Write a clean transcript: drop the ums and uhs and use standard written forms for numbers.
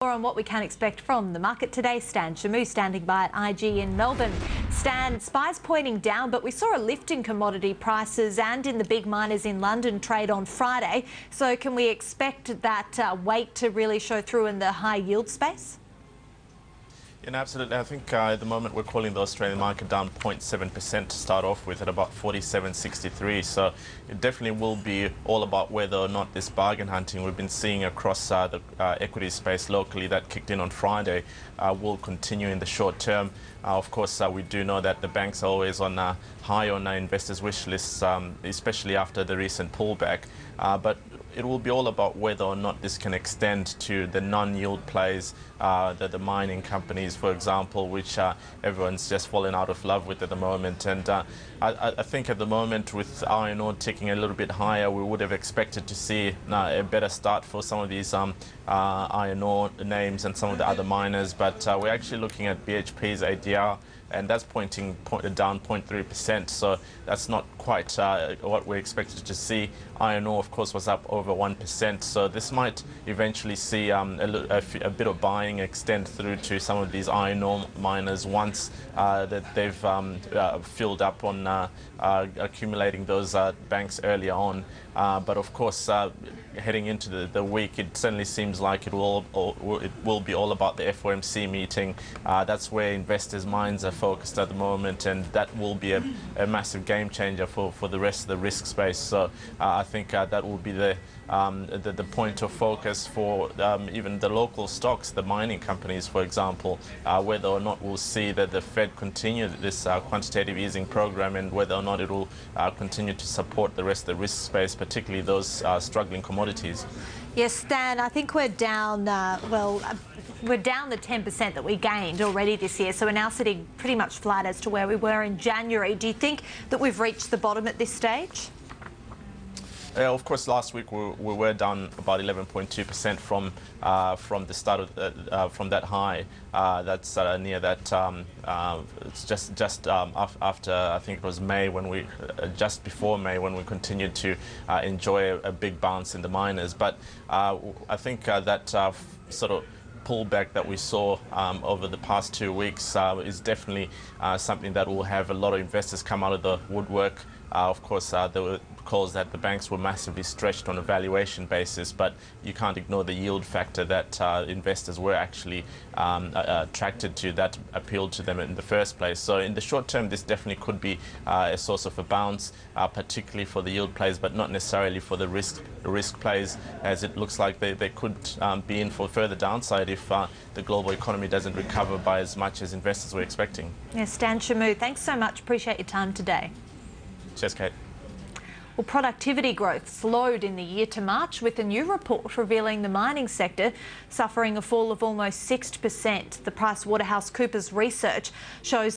More on what we can expect from the market today. Stan Shamu standing by at IG in Melbourne. Stan, SPI's pointing down, but we saw a lift in commodity prices and in the big miners in London trade on Friday. So can we expect that weight to really show through in the high yield space? Yeah, absolutely. I think at the moment we're calling the Australian market down 0.7% to start off with at about 47.63. So it definitely will be all about whether or not this bargain hunting we've been seeing across the equity space locally that kicked in on Friday will continue in the short term. Of course, we do know that the banks are always on high on investors' wish lists, especially after the recent pullback. But it will be all about whether or not this can extend to the non-yield plays, the mining companies, for example, which everyone's just fallen out of love with at the moment. And I think at the moment, with iron ore ticking a little bit higher, we would have expected to see a better start for some of these iron ore names and some of the other miners. But we're actually looking at BHP's ADR, and that's pointing down 0.3%, so that's not quite what we expected to see. Iron ore, of course, was up over 1%, so this might eventually see a bit of buying extend through to some of these iron ore miners once that they've filled up on accumulating those banks earlier on. But of course, heading into the week, it certainly seems like it will be all about the FOMC meeting. That's where investors' minds are focused at the moment, and that will be a massive game changer for the rest of the risk space. So I think that will be the point of focus for even the local stocks, the mining companies, for example, whether or not we'll see that the Fed continue this quantitative easing program, and whether or not it will continue to support the rest of the risk space, particularly those struggling commodities. Yes, Stan, I think we're down, we're down the 10% that we gained already this year, so we're now sitting pretty much flat as to where we were in January. Do you think that we've reached the bottom at this stage? Of course, last week we were down about 11.2% from the start of from that high. That's near that. It's just after, I think it was May, when we just before May, when we continued to enjoy a big bounce in the miners. But I think that sort of pullback that we saw over the past 2 weeks is definitely something that will have a lot of investors come out of the woodwork. Of course, there were calls that the banks were massively stretched on a valuation basis, but you can't ignore the yield factor that investors were actually attracted to, that appealed to them in the first place. So in the short term, this definitely could be a source of a bounce, particularly for the yield plays, but not necessarily for the risk plays, as it looks like they could be in for further downside if the global economy doesn't recover by as much as investors were expecting. Yes, Stan Shamu, thanks so much. Appreciate your time today. Cheers, Kate. Well, productivity growth slowed in the year to March, with a new report revealing the mining sector suffering a fall of almost 6%. The PricewaterhouseCoopers research shows